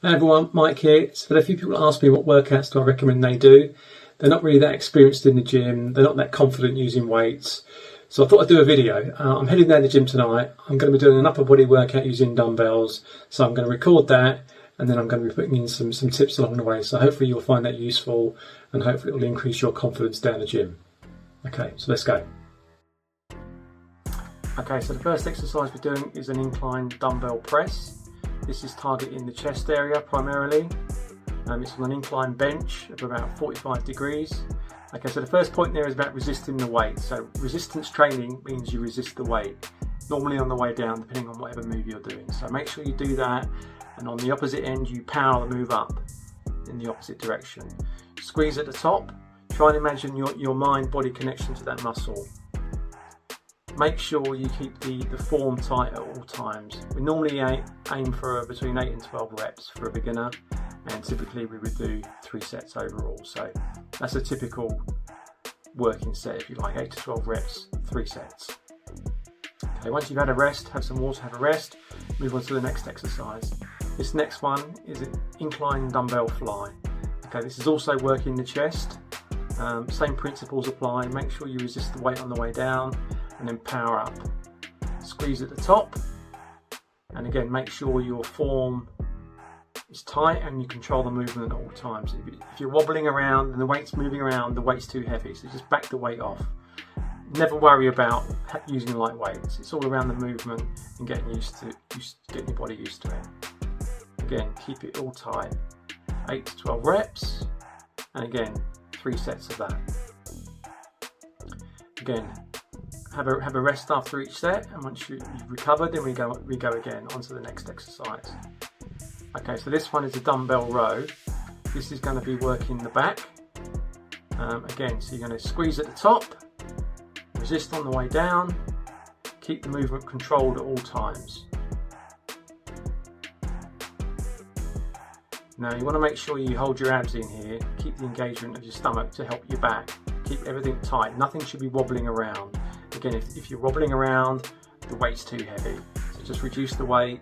Hey everyone, Mike here. So a few people ask me what workouts do I recommend they do. They're not really that experienced in the gym. They're not that confident using weights. So I thought I'd do a video. I'm heading down to the gym tonight. I'm going to be doing an upper body workout using dumbbells. So I'm going to record that and then I'm going to be putting in some tips along the way. So hopefully you'll find that useful and hopefully it will increase your confidence down the gym. Okay, so let's go. Okay, so the first exercise we're doing is an incline dumbbell press. This is targeting the chest area primarily. It's on an incline bench of about 45 degrees. Okay, so the first point there is about resisting the weight. So resistance training means you resist the weight, normally on the way down depending on whatever move you're doing. So make sure you do that, and on the opposite end you power the move up in the opposite direction. Squeeze at the top, try and imagine your mind-body connection to that muscle. Make sure you keep the form tight at all times. We normally aim for between 8 and 12 reps for a beginner, and typically we would do 3 sets overall. So that's a typical working set, if you like, 8 to 12 reps, 3 sets. Okay, once you've had a rest, have some water, have a rest, move on to the next exercise. This next one is an incline dumbbell fly. Okay, this is also working the chest. Same principles apply. Make sure you resist the weight on the way down and then power up. Squeeze at the top, and again make sure your form is tight and you control the movement at all times. If you're wobbling around and the weight's moving around, the weight's too heavy, so just back the weight off. Never worry about using light weights. It's all around the movement and getting getting your body used to it. Again, keep it all tight. 8 to 12 reps, and again 3 sets of that. Again, have a rest after each set, and once you've recovered, then we go again onto the next exercise. Okay, so this one is a dumbbell row. This is going to be working the back. Again, so you're going to squeeze at the top, resist on the way down, keep the movement controlled at all times. Now you want to make sure you hold your abs in here, keep the engagement of your stomach to help your back, keep everything tight, nothing should be wobbling around. Again, if you're wobbling around, the weight's too heavy, so just reduce the weight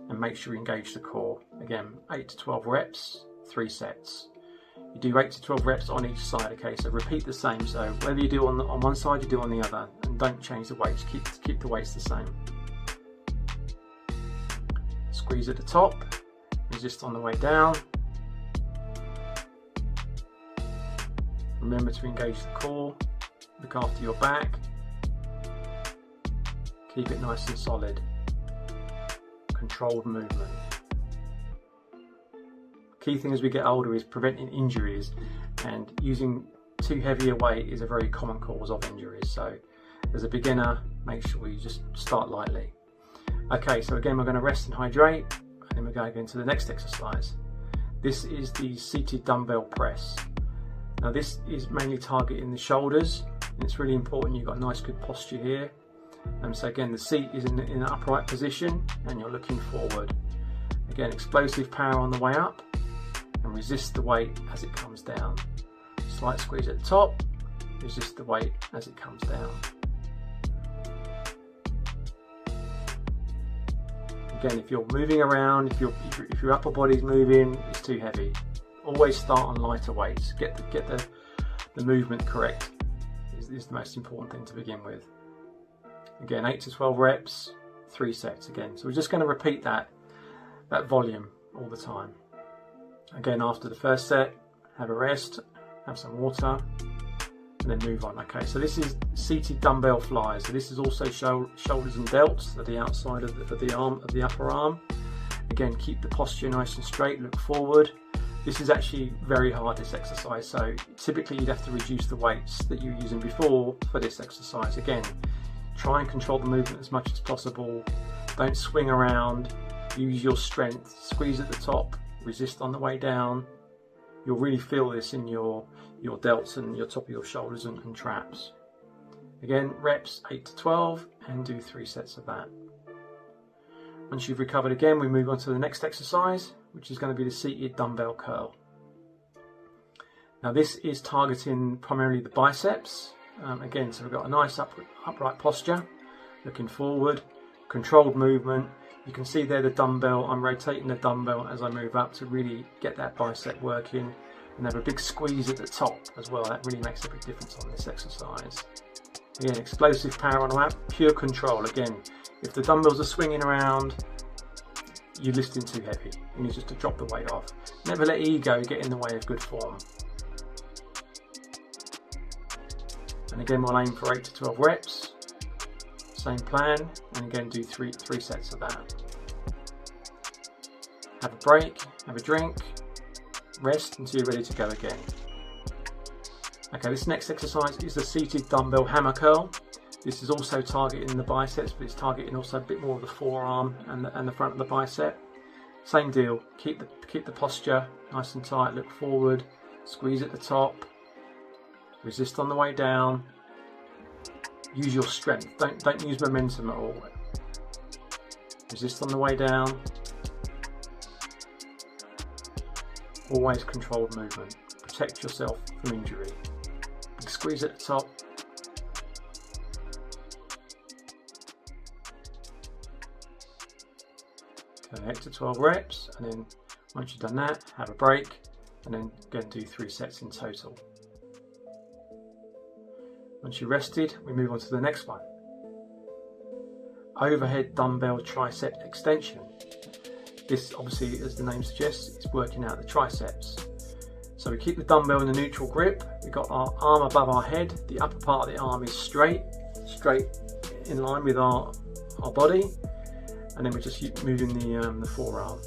and make sure you engage the core. Again, 8 to 12 reps, 3 sets. You do 8 to 12 reps on each side, okay, so repeat the same. So whatever you do on one side, you do on the other, and don't change the weights, keep the weights the same. Squeeze at the top, resist on the way down. Remember to engage the core, look after your back, keep it nice and solid. Controlled movement. Key thing as we get older is preventing injuries, and using too heavy a weight is a very common cause of injuries. So as a beginner, make sure you just start lightly. Okay, so again we're going to rest and hydrate, and then we're going to go into the next exercise. This is the seated dumbbell press. Now this is mainly targeting the shoulders, and it's really important you've got a nice good posture here. So again, the seat is in an upright position and you're looking forward. Again, explosive power on the way up, and resist the weight as it comes down. Slight squeeze at the top, resist the weight as it comes down. Again, if you're moving around, if your upper body's moving, it's too heavy. Always start on lighter weights. Get the movement correct is the most important thing to begin with. Again, 8 to 12 reps, 3 sets again. So we're just going to repeat that volume all the time. Again, after the first set, have a rest, have some water, and then move on. Okay, so this is seated dumbbell flies. So this is also shoulders and delts at the outside of the upper arm. Again, keep the posture nice and straight, look forward. This is actually very hard, this exercise, so typically you'd have to reduce the weights that you were using before for this exercise. Again, try and control the movement as much as possible. Don't swing around, use your strength, squeeze at the top, resist on the way down. You'll really feel this in your delts and your top of your shoulders and traps. Again, reps 8 to 12, and do 3 sets of that. Once you've recovered again, we move on to the next exercise, which is going to be the seated dumbbell curl. Now this is targeting primarily the biceps. Again, so we've got a nice upright posture, looking forward, controlled movement. You can see there the dumbbell, I'm rotating the dumbbell as I move up to really get that bicep working, and have a big squeeze at the top as well. That really makes a big difference on this exercise. Again, explosive power on the mat, pure control. Again, if the dumbbells are swinging around, you're lifting too heavy. You need just to drop the weight off. Never let ego get in the way of good form. And again, we'll aim for 8 to 12 reps. Same plan, and again do three sets of that. Have a break, have a drink, rest until you're ready to go again. Okay, this next exercise is the seated dumbbell hammer curl. This is also targeting the biceps, but it's targeting also a bit more of the forearm and the front of the bicep. Same deal, keep the posture nice and tight, look forward, squeeze at the top, resist on the way down. Use your strength, don't use momentum at all. Resist on the way down. Always controlled movement. Protect yourself from injury. Big squeeze at the top. Okay, 8 to 12 reps, and then once you've done that, have a break, and then again do 3 sets in total. Once you're rested, we move on to the next one. Overhead dumbbell tricep extension. This obviously, as the name suggests, is working out the triceps. So we keep the dumbbell in a neutral grip. We've got our arm above our head. The upper part of the arm is straight in line with our body. And then we're just moving the forearm.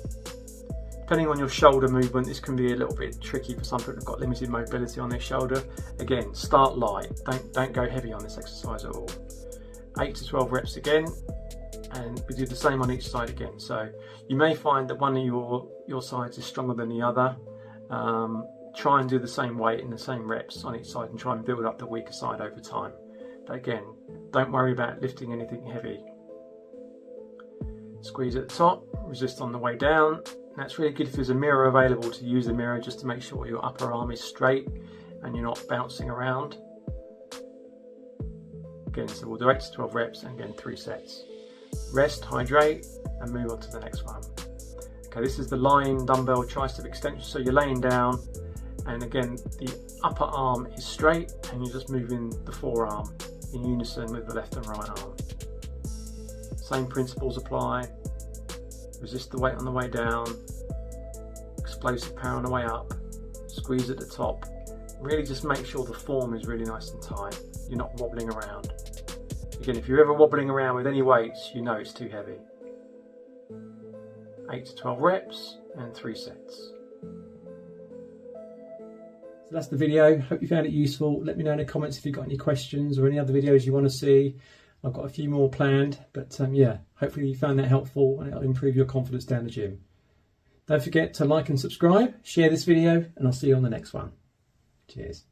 Depending on your shoulder movement, this can be a little bit tricky for some people who've got limited mobility on their shoulder. Again, start light, don't go heavy on this exercise at all. 8 to 12 reps again, and we do the same on each side again. So you may find that one of your sides is stronger than the other. Try and do the same weight in the same reps on each side and try and build up the weaker side over time. But again, don't worry about lifting anything heavy. Squeeze at the top, resist on the way down. That's really good if there's a mirror available to use the mirror just to make sure your upper arm is straight and you're not bouncing around. Again, so we'll do 8 to 12 reps and again 3 sets. Rest, hydrate, and move on to the next one. Okay, this is the lying dumbbell tricep extension. So you're laying down, and again the upper arm is straight and you're just moving the forearm in unison with the left and right arm. Same principles apply. Resist the weight on the way down, explosive power on the way up, squeeze at the top. Really just make sure the form is really nice and tight. You're not wobbling around. Again, if you're ever wobbling around with any weights, you know it's too heavy. 8 to 12 reps and 3 sets. So that's the video. Hope you found it useful. Let me know in the comments if you've got any questions or any other videos you want to see. I've got a few more planned, but yeah, hopefully you found that helpful and it'll improve your confidence down the gym. Don't forget to like and subscribe, share this video, and I'll see you on the next one. Cheers.